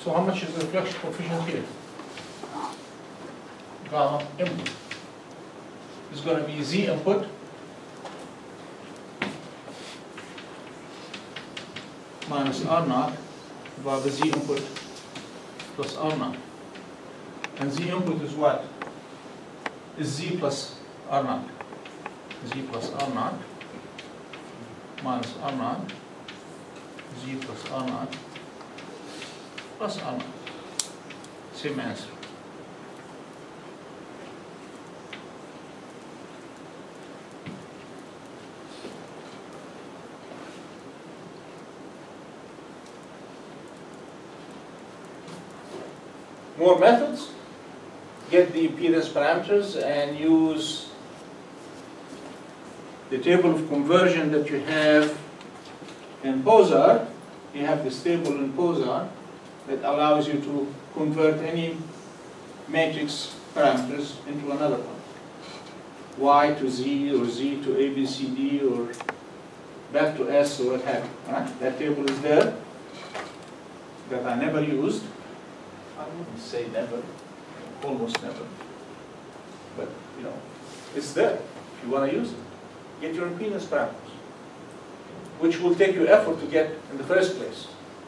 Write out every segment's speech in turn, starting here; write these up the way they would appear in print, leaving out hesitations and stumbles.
So how much is the reflection coefficient here? Gamma input is going to be Z input minus R naught divided by Z input plus R naught. And Z input is what? Is Z plus R naught. Z plus R naught minus R naught, Z plus R naught plus R naught. Same answer. More methods. Get the impedance parameters and use the table of conversion that you have in Posar. You have this table in Posar that allows you to convert any matrix parameters into another one. Y to Z or Z to ABCD or back to S or what have you. Right? That table is there that I never used. I wouldn't say never, almost never. But you know, it's there if you want to use it. Get your impedance parameters, which will take you effort to get in the first place.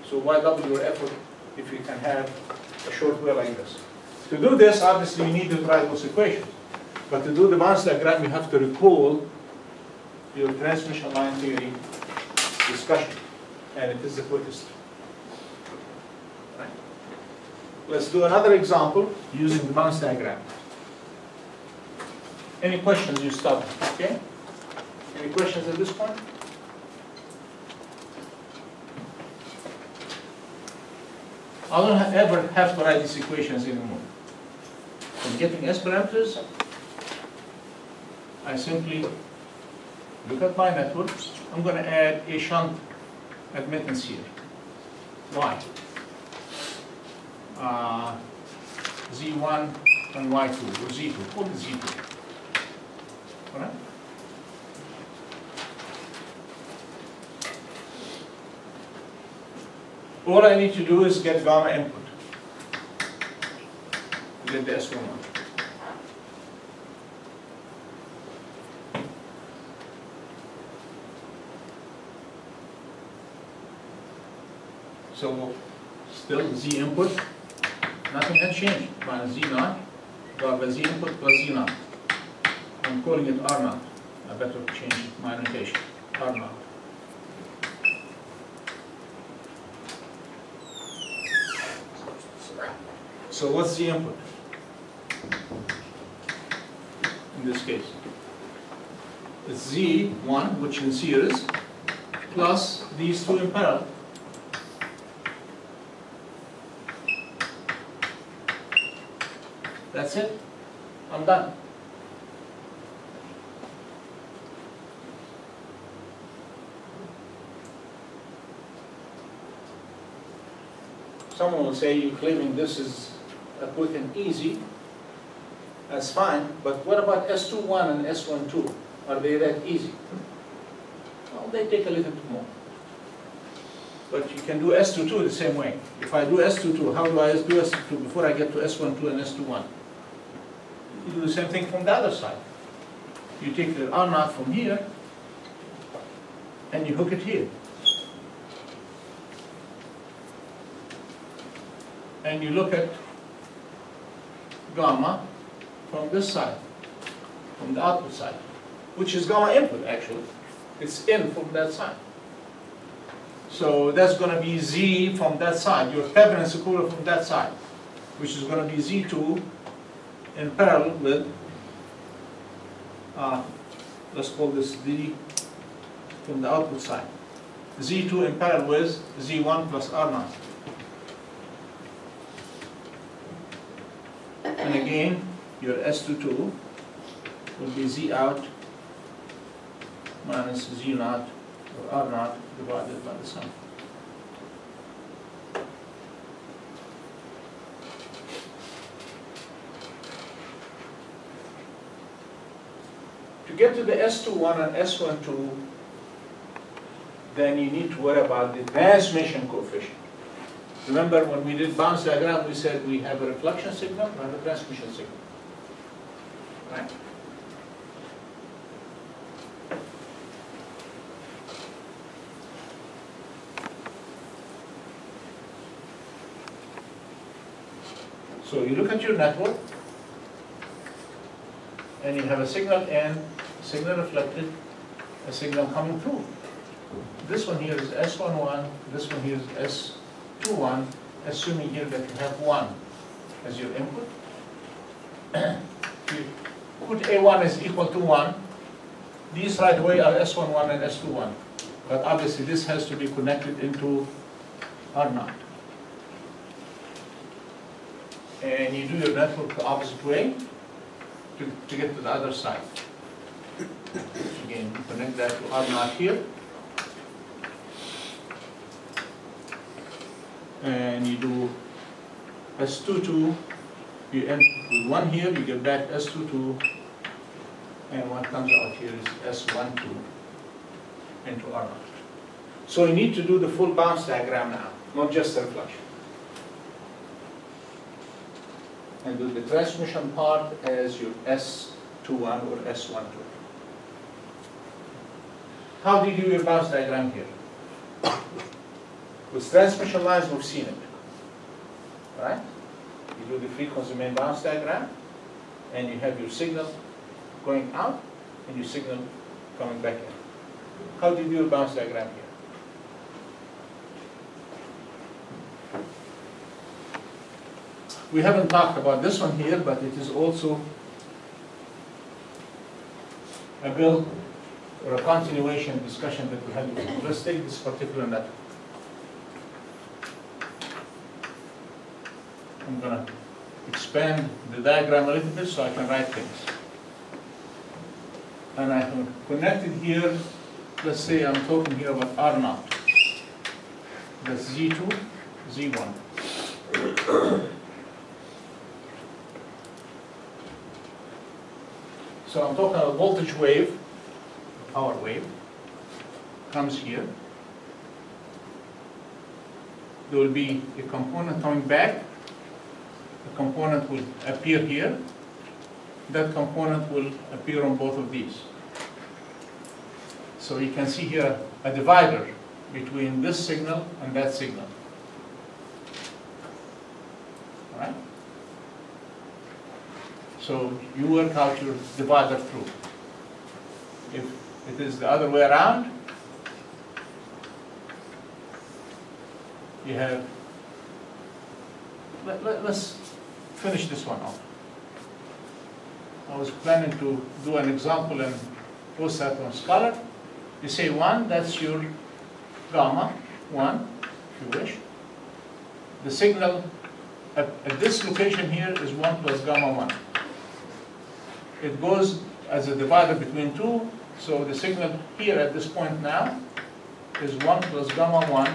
So why double your effort if you can have a short way like this? To do this, obviously you need to write those equations. But to do the Barnes diagram, you have to recall your transmission line theory discussion. And it is the quickest. Right? Let's do another example using the Barnes diagram. Any questions you stop? Okay? Any questions at this point? I don't ever have to write these equations anymore. I'm getting S parameters. I simply look at my network. I'm going to add a shunt admittance here. Y. Z1 and Y2, or Z2. Call it Z2. All right? All I need to do is get gamma input. Get the S11. So still Z input, nothing has changed. Minus Z naught, divided by Z input plus Z naught. I'm calling it R naught. I better change my notation. R naught. So what's the input in this case? It's Z1, which in series, plus these two in parallel. That's it. I'm done. Someone will say you're claiming this is quick and easy. That's fine, but what about S21 and S12? Are they that easy? Well, they take a little bit more. But you can do S22 the same way. If I do S22, how do I do S22 before I get to S12 and S21? You do the same thing from the other side. You take the R naught from here, and you hook it here. And you look at gamma from this side, from the output side, which is gamma input actually. It's in from that side. So that's going to be Z from that side, your Thevenin's equivalent from that side, which is going to be Z2 in parallel with, let's call this D from the output side. Z2 in parallel with Z1 plus R naught. And again, your S22 will be Z out minus Z naught or R naught divided by the sum. To get to the S21 and S12, then you need to worry about the transmission coefficient. Remember when we did bounce diagram, we said we have a reflection signal, we have a transmission signal. Right? So you look at your network, and you have a signal in, signal reflected, a signal coming through. This one here is S11, this one here is S21, assuming here that you have 1 as your input. You put A1 is equal to 1. These right away are S11 and S21. But obviously this has to be connected into R0. And you do your network the opposite way to get to the other side. Again, connect that to R0 here. And you do S22, you end with 1 here, you get back S22, and what comes out here is S12 into R0. So you need to do the full bounce diagram now, not just the reflection. And do the transmission part as your S21 or S12. How do you do your bounce diagram here? With transmission lines, we've seen it, right? You do the frequency main bounce diagram, and you have your signal going out, and your signal coming back in. How do you do your bounce diagram here? We haven't talked about this one here, but it is also a build or a continuation discussion that we had before. Let's take this particular network. I'm going to expand the diagram a little bit so I can write things. And I have connected here, let's say I'm talking here about R0. That's Z2, Z1. So I'm talking about a voltage wave, a power wave, comes here. There will be a component coming back. The component will appear here. That component will appear on both of these. So you can see here a divider between this signal and that signal. All right? So you work out your divider through. If it is the other way around, you have, let's finish this one off. I was planning to do an example and post that on Scholar. You say 1, that's your gamma, 1, if you wish. The signal at this location here is 1 plus gamma 1. It goes as a divider between 2, so the signal here at this point now is 1 plus gamma 1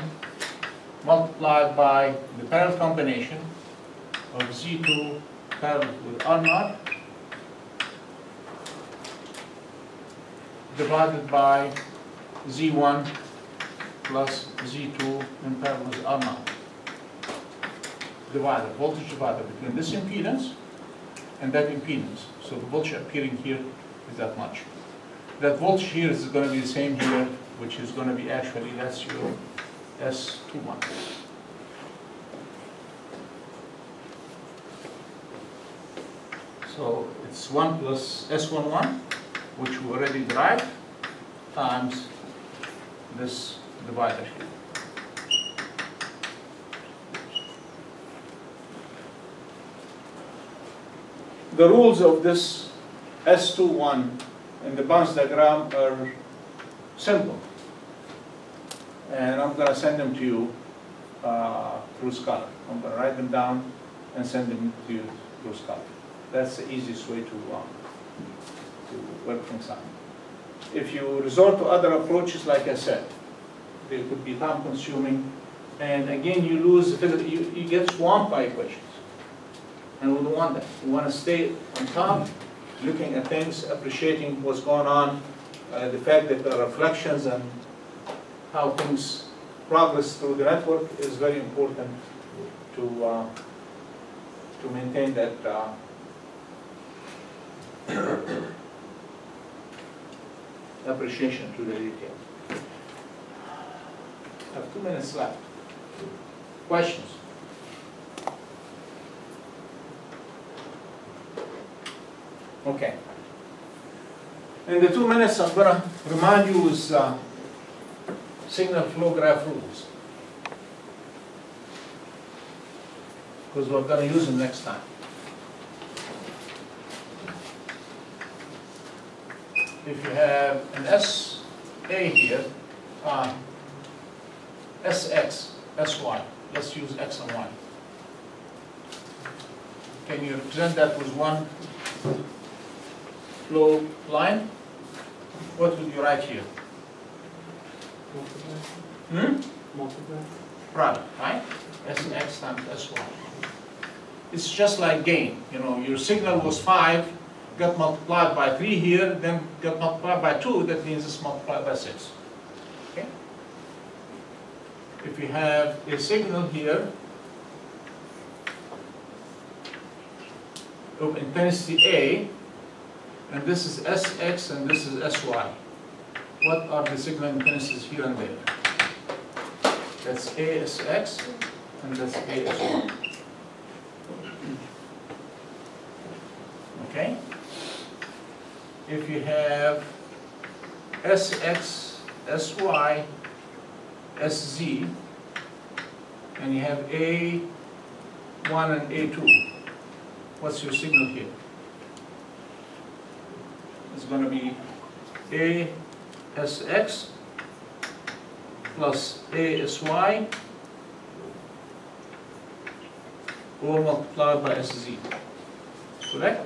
multiplied by the parallel combination of Z2 parallel with R0 divided by Z1 plus Z2 in parallel with R0. Divider, voltage divider between this impedance and that impedance. So the voltage appearing here is that much. That voltage here is going to be the same here, which is going to be actually, that's your S21. So it's 1 plus S11, which we already derived, times this divider here. The rules of this S21 in the bounce diagram are simple. And I'm going to send them to you through Scholar. I'm going to write them down and send them to you through Scholar. That's the easiest way to work things out. If you resort to other approaches, like I said, they could be time consuming. And again, you lose, you get swamped by equations. And we don't want that. We want to stay on top, looking at things, appreciating what's going on, the fact that there are reflections and how things progress through the network is very important to maintain that appreciation to the detail. I have 2 minutes left. Questions? Okay. In the 2 minutes, I'm going to remind you with signal flow graph rules, because we're going to use them next time. If you have an SA here, SX, SY, let's use X and Y. Can you represent that with one flow line? What would you write here? Multiply. Product, right? SX times SY. It's just like gain. You know, your signal was 5, got multiplied by 3 here, then got multiplied by 2, that means it's multiplied by 6. Okay? If you have a signal here of intensity A, and this is SX and this is SY, what are the signal intensities here and there? That's ASX and that's ASY. Okay? If you have SX, SY, SZ, and you have A1 and A2, what's your signal here? It's going to be ASX plus ASY all multiplied by SZ. Correct?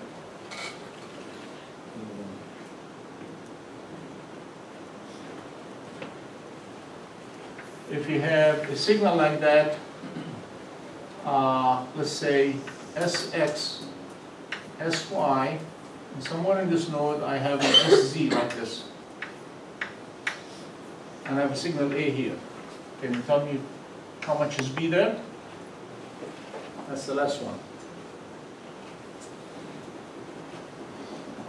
If you have a signal like that, let's say SX, SY, and somewhere in this node I have an SZ like this. And I have a signal A here. Can you tell me how much is B there? That's the last one.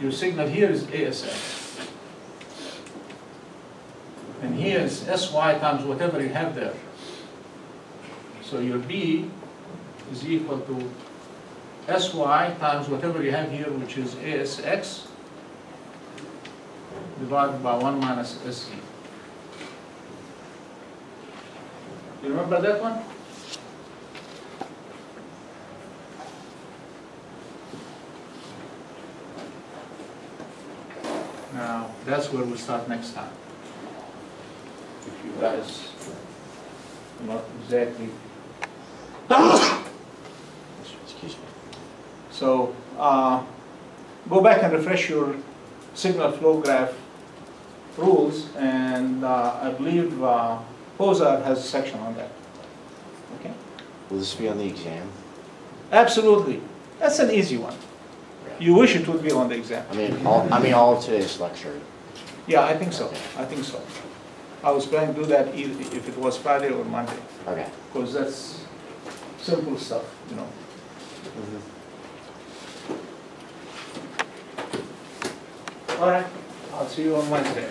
Your signal here is ASX. And here is SY times whatever you have there. So your B is equal to SY times whatever you have here, which is ASX, divided by 1 minus SZ. You remember that one? Now, that's where we'll start next time. If you guys not exactly. Excuse me. So, go back and refresh your signal flow graph rules, and I believe Pozar has a section on that. Okay? Will this be on the exam? Absolutely. That's an easy one. You wish it would be on the exam. I mean all of today's lecture. Yeah, I think so. I think so. I was planning to do that either if it was Friday or Monday, Okay. because that's simple stuff, you know. All right. I'll see you on Wednesday.